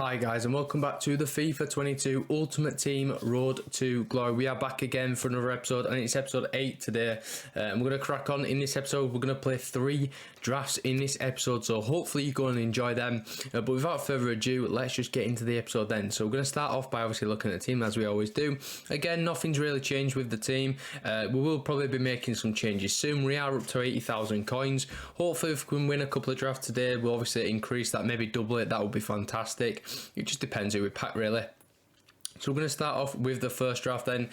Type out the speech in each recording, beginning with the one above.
Hi guys, and welcome back to the FIFA 22 Ultimate Team Road to Glory. We are back again for another episode, and it's episode 8 today. And we're going to crack on in this episode. We're going to play 3 drafts in this episode, so hopefully you go and enjoy them. But without further ado, let's just get into the episode then. So we're going to start off by obviously looking at the team as we always do. Again, nothing's really changed with the team. We will probably be making some changes soon. We are up to 80,000 coins. Hopefully if we can win a couple of drafts today, we'll obviously increase that, maybe double it. That would be fantastic. It just depends who we pack, really. So we're going to start off with the first draft then,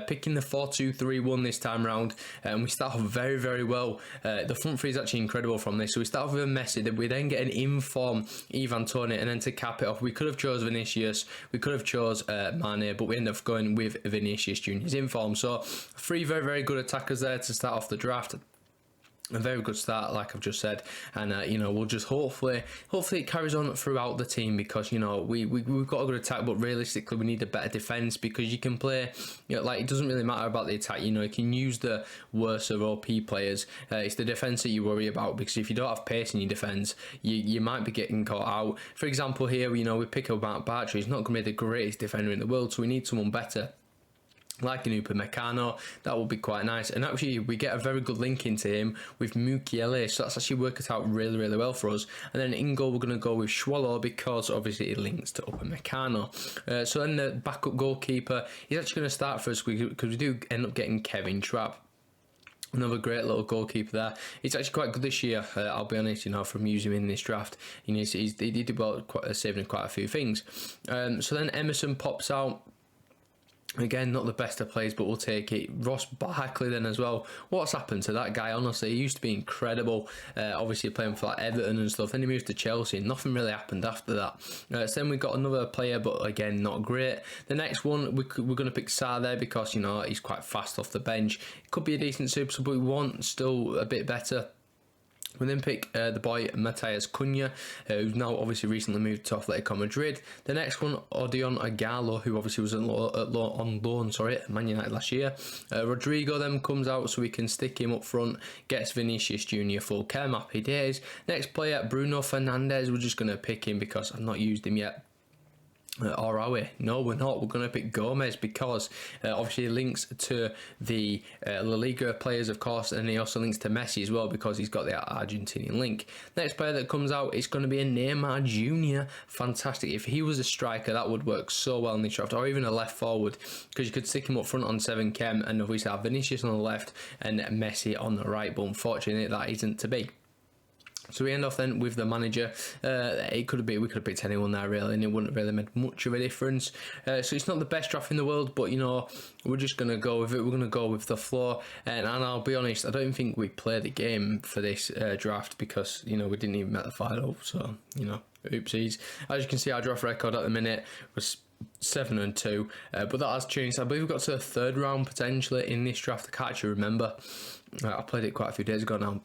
picking the 4-2-3-1 this time around, and we start off very, very well. The front three is actually incredible from this. So we start off with a Messi, then we then get an in-form Ivan Toney, and then to cap it off, we could have chose Vinicius, we could have chose Mane, but we end up going with Vinicius Jr. He's in form. So 3 very, very good attackers there to start off the draft. A very good start, like I've just said, and you know, we'll just hopefully it carries on throughout the team, because you know we've got a good attack, but realistically we need a better defense, because you can play, you know, like, it doesn't really matter about the attack. You know, you can use the worst of OP players. It's the defense that you worry about, because if you don't have pace in your defense, you might be getting caught out. For example, here, you know, we pick up Mark Bartra. He's not going to be the greatest defender in the world, so we need someone better, like an Upamecano. That would be quite nice. And actually we get a very good link into him with Mukiele, so that's actually worked out really, really well for us. And then in goal we're going to go with Swallow, because obviously it links to Upamecano. So then the backup goalkeeper is actually going to start for us, because we do end up getting Kevin Trapp. Another great little goalkeeper there. He's actually quite good this year, I'll be honest, you know, from using him in this draft. You know, he did well, saving quite a few things. So then Emerson pops out. Again, not the best of plays, but we'll take it. Ross Barkley then as well. What's happened to that guy? Honestly, he used to be incredible. Obviously playing for like Everton and stuff. Then he moved to Chelsea, and nothing really happened after that. So then we got another player, but again, not great. The next one, we're going to pick Sarr there, because you know he's quite fast off the bench. It could be a decent super sub, but we want still a bit better. We then pick the boy Matheus Cunha, who's now obviously recently moved to Atletico Madrid. The next one, Odion Ighalo, who obviously was on loan at Man United last year. Rodrigo then comes out, so we can stick him up front, gets Vinicius Jr. full chem, happy days. Next player, Bruno Fernandes. We're just going to pick him because I've not used him yet. Or are we? No, we're not. We're going to pick Gomez, because obviously he links to the La Liga players, of course, and he also links to Messi as well, because he's got the Argentinian link. Next player that comes out is going to be a Neymar Jr. Fantastic. If he was a striker, that would work so well in the draft, or even a left forward, because you could stick him up front on 7 chem, and obviously have Vinicius on the left and Messi on the right, but unfortunately that isn't to be. So we end off then with the manager. We could have picked anyone there really, and it wouldn't have really made much of a difference. So it's not the best draft in the world, but you know, we're just going to go with it. We're going to go with the floor. And I'll be honest, I don't think we played the game for this draft, because you know we didn't even make the final. So you know, oopsies. As you can see, our draft record at the minute was 7-2, but that has changed. I believe we got to the 3rd round potentially in this draft. I can't actually remember. I played it quite a few days ago now.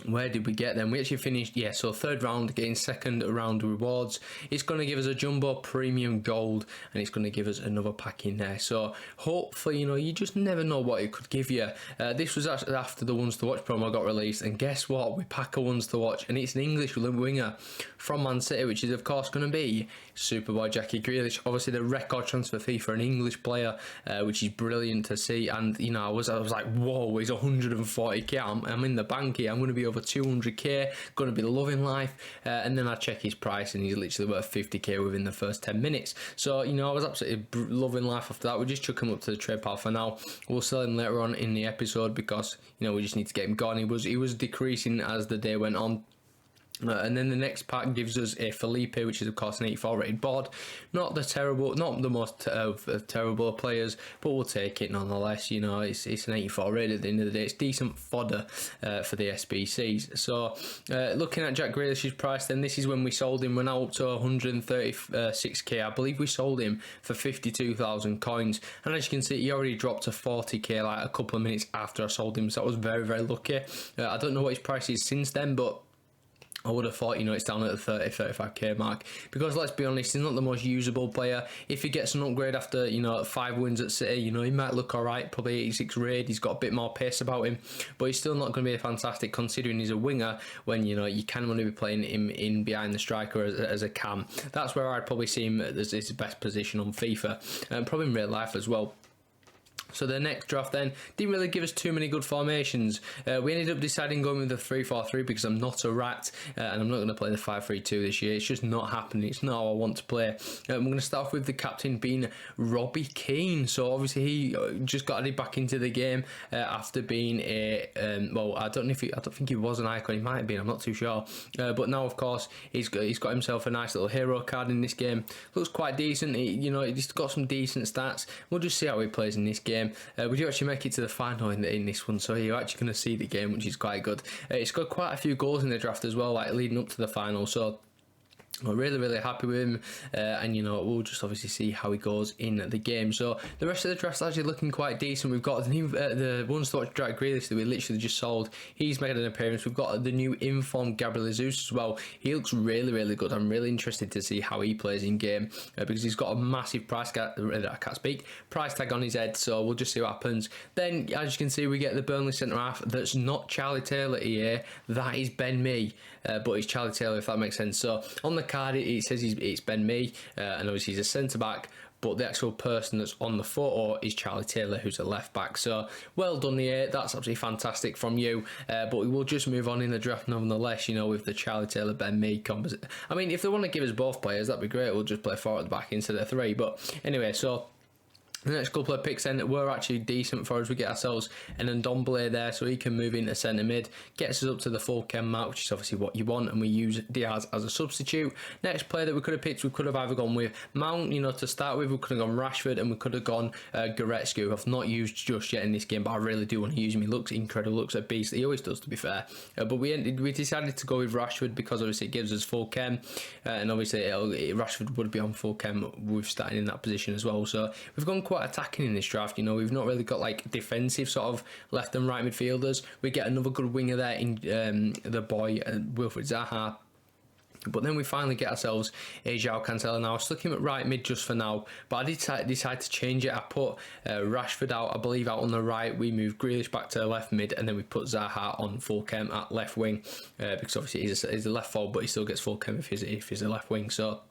Where did we get them? We actually finished, yeah, so 3rd round, getting 2nd round rewards. It's going to give us a jumbo premium gold, and it's going to give us another pack in there. So hopefully, you know, you just never know what it could give you. This was actually after the Ones to Watch promo got released, and guess what? We pack a Ones to Watch, and it's an English winger from Man City, which is of course going to be Superboy Jackie Grealish. Obviously the record transfer fee for an English player, which is brilliant to see. And you know, I was like, whoa, he's 140k. I'm in the bank here. I'm going to be over 200k, going to be loving life. And then I check his price, and he's literally worth 50k within the first 10 minutes. So you know, I was absolutely loving life after that. We just chuck him up to the trade pile for now. We'll sell him later on in the episode, because you know we just need to get him gone. He was decreasing as the day went on. And then the next pack gives us a Felipe, which is of course an 84 rated board. Not the most terrible of players, but we'll take it nonetheless. You know, it's an 84 rated at the end of the day. It's decent fodder for the SBCs. So looking at Jack Grealish's price, then this is when we sold him. We're now up to 136k. I believe we sold him for 52,000 coins, and as you can see, he already dropped to 40k like a couple of minutes after I sold him. So that was very, very lucky. I don't know what his price is since then, but I would have thought, it's down at the 35k mark, because let's be honest, he's not the most usable player. If he gets an upgrade after 5 wins at City, he might look alright, probably 86 raid, he's got a bit more pace about him, but he's still not going to be a fantastic, considering he's a winger, when you kind of want to be playing him in behind the striker as a cam. That's where I'd probably see him as his best position on FIFA, and probably in real life as well. So the next draft then didn't really give us too many good formations. We ended up deciding going with the 3-4-3 because I'm not a rat, and I'm not going to play the 5-3-2 this year. It's just not happening. It's not how I want to play. I'm going to start off with the captain being Robbie Keane. So obviously he just got added back into the game after being a well, I don't think he was an icon. He might have been. I'm not too sure. But now of course he's got himself a nice little hero card in this game. Looks quite decent. He's got some decent stats. We'll just see how he plays in this game. We do actually make it to the final in this one, so you're actually going to see the game, which is quite good. It's got quite a few goals in the draft as well, like leading up to the final, so we're really happy with him, and we'll just obviously see how he goes in the game. So the rest of the draft's actually looking quite decent. We've got the new the one Watch Jack Grealish that we literally just sold. He's made an appearance. We've got the new informed Gabriel Jesus as well. He looks really good. I'm really interested to see how he plays in game, because he's got a massive price tag on his head, so we'll just see what happens. Then as you can see, we get the Burnley centre half that's not Charlie Taylor here, that is Ben Mee, but it's Charlie Taylor, if that makes sense. So on the card it says it's Ben Mee, and obviously he's a centre back, but the actual person that's on the photo is Charlie Taylor, who's a left back. So well done here, that's absolutely fantastic from you. But we will just move on in the draft nonetheless, with the Charlie Taylor Ben Mee composite. I mean, if they want to give us both players, that'd be great. We'll just play 4 at the back instead of 3. But anyway, so the next couple of picks then were actually decent for us. We get ourselves an Ndombele there, so he can move into centre mid, gets us up to the full chem mark, which is obviously what you want, and we use Diaz as a substitute. Next player that we could have picked, we could have either gone with Mount, to start with, we could have gone Rashford, and we could have gone Goretzka, who I've not used just yet in this game, but I really do want to use him. He looks incredible, looks a beast. He always does, to be fair. But we decided to go with Rashford because obviously it gives us full chem, and obviously Rashford would be on full chem with starting in that position as well. So we've gone quite attacking in this draft. We've not really got like defensive sort of left and right midfielders. We get another good winger there in the boy Wilfried Zaha. But then we finally get ourselves a João Cancelo. Now I stuck him at right mid just for now, but I did decide to change it. I put Rashford out, I believe, out on the right. We moved Grealish back to left mid, and then we put Zaha on full chem at left wing, because obviously he's a left forward, but he still gets full chem if he's a left wing. So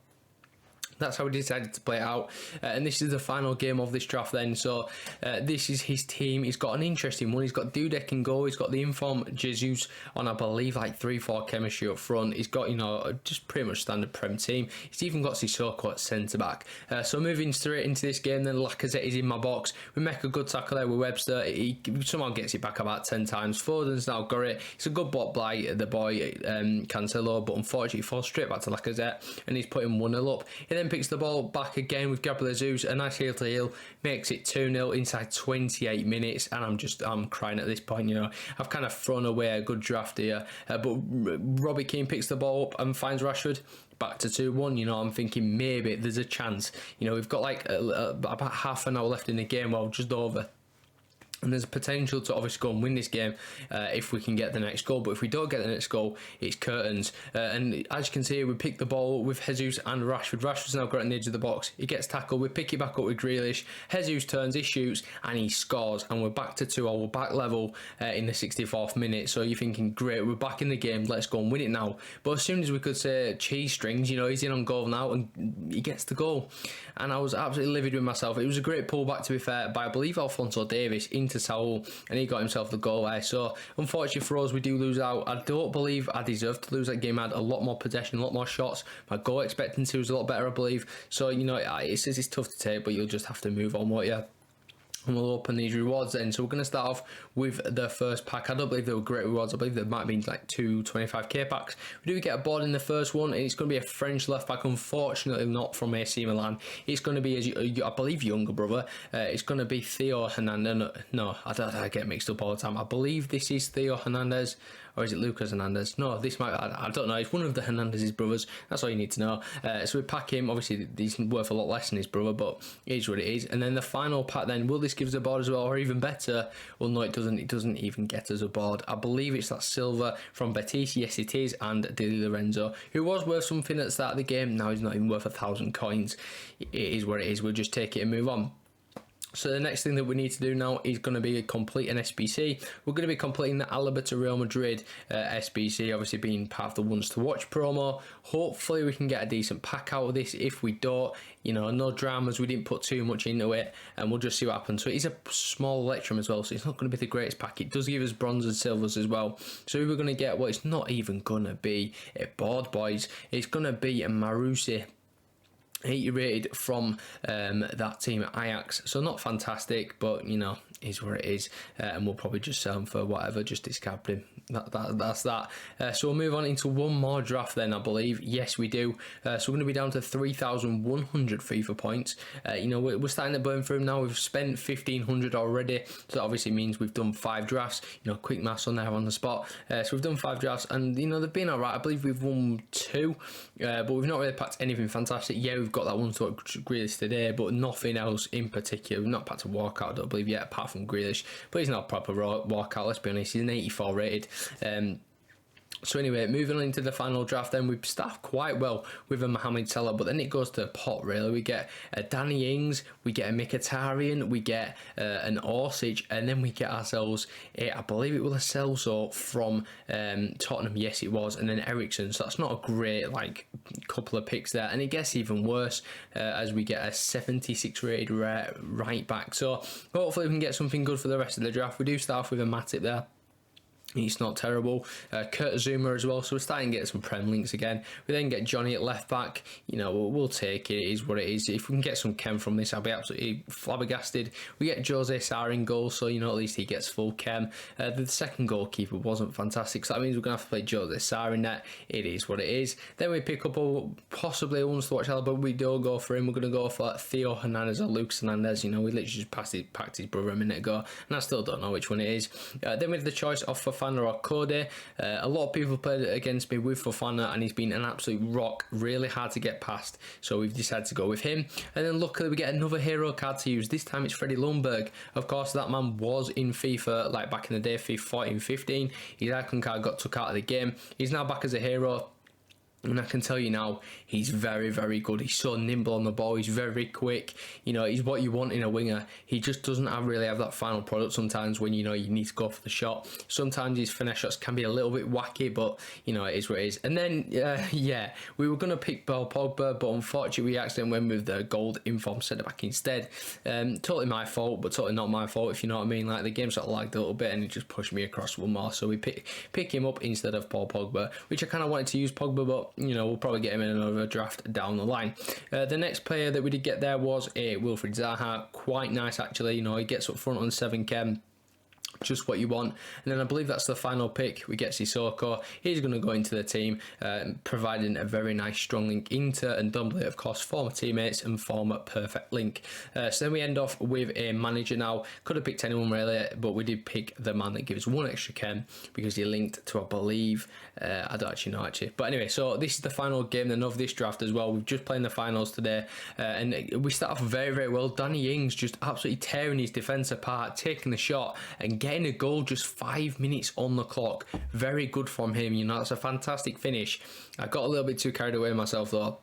that's how we decided to play it out, and this is the final game of this draft then. So this is his team. He's got an interesting one. He's got Dudek in goal. He's got the inform Jesus on, I believe, like 3-4 chemistry up front. He's got just pretty much standard Prem team. He's even got Sissoko at centre back. So moving straight into this game then, Lacazette is in my box. We make a good tackle there with Webster. He somehow gets it back about 10 times. Foden's now got it. It's a good block by the boy Cancelo, but unfortunately he falls straight back to Lacazette, and he's putting 1-0 up. He then picks the ball back again with Gabriel Jesus, a nice heel to heel, makes it 2-0 inside 28 minutes, and I'm crying at this point. I've kind of thrown away a good draft here, but Robbie Keane picks the ball up and finds Rashford back to 2-1. I'm thinking maybe there's a chance. We've got like about half an hour left in the game, well, just over. And there's a potential to obviously go and win this game if we can get the next goal. But if we don't get the next goal, it's curtains. And as you can see, we pick the ball with Jesus and Rashford. Rashford's now got on the edge of the box. He gets tackled. We pick it back up with Grealish. Jesus turns, he shoots, and he scores. And we're back to 2-0. We're back level in the 64th minute. So you're thinking, great, we're back in the game. Let's go and win it now. But as soon as we could say cheese strings, he's in on goal now, and he gets the goal. And I was absolutely livid with myself. It was a great pullback, to be fair, by I believe Alphonso Davies into Saul, and he got himself the goal there. So unfortunately for us, we do lose out. I don't believe I deserved to lose that game. I had a lot more possession, a lot more shots. My goal expectancy was a lot better, I believe. So it's tough to take, but you'll just have to move on, won't you? And we'll open these rewards then. So we're going to start off with the first pack. I don't believe they were great rewards. I believe there might have been like 2 25k packs. We do get a board in the first one, and it's going to be a French left back. Unfortunately not from AC Milan. It's going to be, I believe, younger brother. It's going to be Theo Hernandez. No, I get mixed up all the time. I believe this is Theo Hernandez. or is it Lucas Hernandez? No, this might, I don't know. It's one of the Hernandez's brothers. That's all you need to know. So we pack him. Obviously, he's worth a lot less than his brother, but it is what it is. And then the final pack then, will this give us a board as well, or even better? Well, no, it doesn't. It doesn't even get us a board. I believe it's that silver from Betis. Yes, it is. And Di Lorenzo, who was worth something at the start of the game. Now he's not even worth 1,000 coins. It is what it is. We'll just take it and move on. So the next thing that we need to do now is going to be complete an SBC. We're going to be completing the Alaba to Real Madrid SBC, obviously being part of the ones to watch promo. Hopefully we can get a decent pack out of this. If we don't, you know, no dramas, we didn't put too much into it, and we'll just see what happens. So it is a small Electrum as well, so it's not going to be the greatest pack. It does give us bronze and silvers as well. So we're going to get, well, it's not even going to be a board, boys. It's going to be a Marusi 80 rated from that team at Ajax. So not fantastic, but you know, is where it is, and we'll probably just sell him for whatever, just discard him. That's that. So we'll move on into one more draft then, I believe. Yes, we do. So we're going to be down to 3,100 FIFA points. You know, we're starting to burn through them now. We've spent 1,500 already, so that obviously means we've done 5 drafts. You know, quick maths on there on the spot. So we've done 5 drafts, and you know, they've been alright. I believe we've won 2, but we've not really packed anything fantastic. Yeah, we've got that one to Grealish today, but nothing else in particular. We've not packed a walkout, I don't believe yet, apart from Grealish, but he's not a proper walkout, let's be honest. He's an 84 rated. So anyway, moving on into the final draft then, we've staffed quite well with a Mohamed Salah, but then it goes to pot really. We get a Danny Ings, we get a Mkhitaryan, we get an Orsic, and then we get ourselves, I believe it was a Celso from Tottenham, yes it was, and then Ericsson. So that's not a great like couple of picks there, and it gets even worse as we get a 76 rated right back. So hopefully we can get something good for the rest of the draft. We do start off with a Matip there. He's not terrible. Kurt Zuma as well, so we're starting to get some Prem links again. We then get Johnny at left back. You know, we'll take it. It is what it is. If we can get some chem from this, I'll be absolutely flabbergasted. We get Jose Sarr in goal, so you know, at least he gets full chem. The second goalkeeper wasn't fantastic, so that means we're going to have to play Jose Sarr in net. It is what it is. Then we pick up possibly a ones to watch, but we don't go for him. We're going to go for Theo Hernandez or Lucas Hernandez. You know, we literally just packed his brother a minute ago, and I still don't know which one it is. Then we have the choice of Fofana or Code. A lot of people played against me with Fofana, and he's been an absolute rock, really hard to get past, so we've decided to go with him. And then luckily we get another hero card to use. This time it's Freddie Ljungberg. Of course, that man was in FIFA like back in the day, FIFA 14, 15. His icon card got took out of the game. He's now back as a hero. And I can tell you now, he's very, very good. He's so nimble on the ball. He's very quick. You know, he's what you want in a winger. He just doesn't really have that final product sometimes when, you know, you need to go for the shot. Sometimes his finesse shots can be a little bit wacky, but, you know, it is what it is. And then, yeah, we were going to pick Paul Pogba, but unfortunately we accidentally went with the gold inform centre-back instead. Totally my fault, but totally not my fault, if you know what I mean. Like, the game sort of lagged a little bit, and it just pushed me across one more. So we pick him up instead of Paul Pogba, which I kind of wanted to use Pogba, but you know, we'll probably get him in another draft down the line. The next player that we did get there was a Wilfried Zaha. Quite nice actually. You know, he gets up front on 7 chem. Just what you want. And then I believe that's the final pick. We get Sissoko. He's going to go into the team, providing a very nice strong link. Inter and Dumbly, of course, former teammates and former perfect link. So then we end off with a manager now. Could have picked anyone really, but we did pick the man that gives 1 extra chem because he linked to, I believe, I don't actually know actually. But anyway, so this is the final game then of this draft as well. We've just played in the finals today, and we start off very, very well. Danny Ings just absolutely tearing his defence apart, taking the shot and getting a goal just 5 minutes on the clock. Very good from him. You know, that's a fantastic finish. I got a little bit too carried away myself though.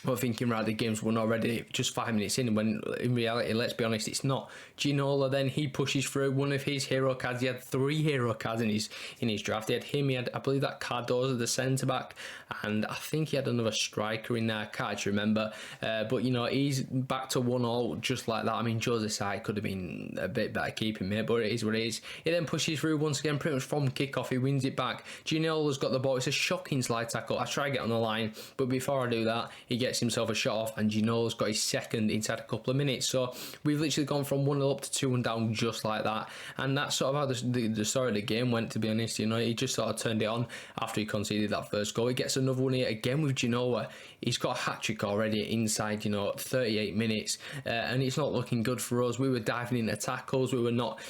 We're thinking, right, the game's won already, just 5 minutes in, when in reality, let's be honest, it's not. Ginola then, he pushes through one of his hero cards. He had 3 hero cards in his draft. He had him, he had, I believe, that Cardozo, the centre-back, and I think he had another striker in there, I can't actually remember. But, you know, he's back to 1-1 just like that. I mean, Jose Sarr could have been a bit better keeping me, but it is what it is. He then pushes through once again, pretty much from kickoff. He wins it back. Ginola's got the ball. It's a shocking slide tackle. I try to get on the line, but before I do that, he gets gets himself a shot off, and Gino's got his second inside a couple of minutes. So we've literally gone from 1-0 up to 2-1 down just like that, and that's sort of how the story of the game went, to be honest. You know, he just sort of turned it on after he conceded that first goal. He gets another one here again with Gino. He's got a hat-trick already inside, 38 minutes, and it's not looking good for us. We were diving into tackles. We were not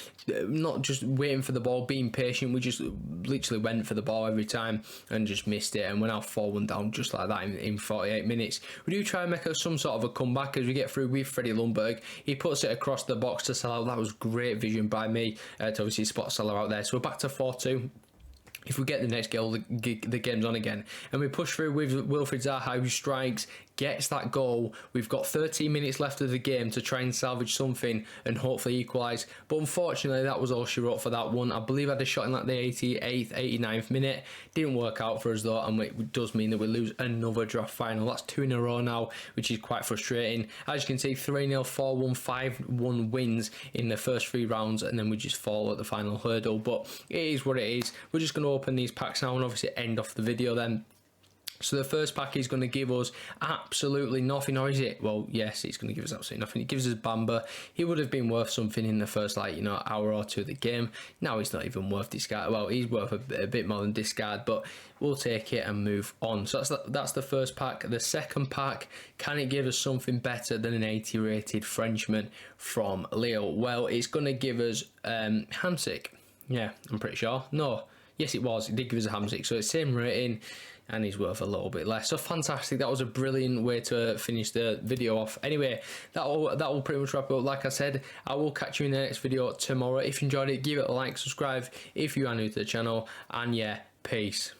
just waiting for the ball, being patient. We just literally went for the ball every time and just missed it, and we're now 4-1 down just like that in 48 minutes. We do try and make some sort of a comeback as we get through with Freddie Lundberg. He puts it across the box to Salah. That was great vision by me to obviously spot Salah out there. So we're back to 4-2. If we get the next goal, the game's on again. And we push through with Wilfried Zaha, who strikes, gets that goal. We've got 13 minutes left of the game to try and salvage something and hopefully equalise. But unfortunately, that was all she wrote for that one. I believe I had a shot in like the 88th, 89th minute. Didn't work out for us though, and it does mean that we lose another draft final. That's 2 in a row now, which is quite frustrating. As you can see, 3-0, 4-1, 5-1 wins in the first 3 rounds, and then we just fall at the final hurdle. But it is what it is. We're just going to open these packs now and obviously end off the video then. So the first pack is going to give us absolutely nothing, or is it? Well, yes, it's going to give us absolutely nothing. It gives us Bamba. He would have been worth something in the first, hour or two of the game. Now he's not even worth discard. Well, he's worth a bit more than discard, but we'll take it and move on. So that's the first pack. The second pack, can it give us something better than an 80 rated Frenchman from Lille? Well, it's going to give us Hamsik. Yeah, I'm pretty sure. No. Yes, it was. It did give us a Hamsik. So it's same rating, and he's worth a little bit less. So fantastic. That was a brilliant way to finish the video off. Anyway, that will pretty much wrap it up. Like I said, I will catch you in the next video tomorrow. If you enjoyed it, give it a like, subscribe if you are new to the channel, and yeah, peace.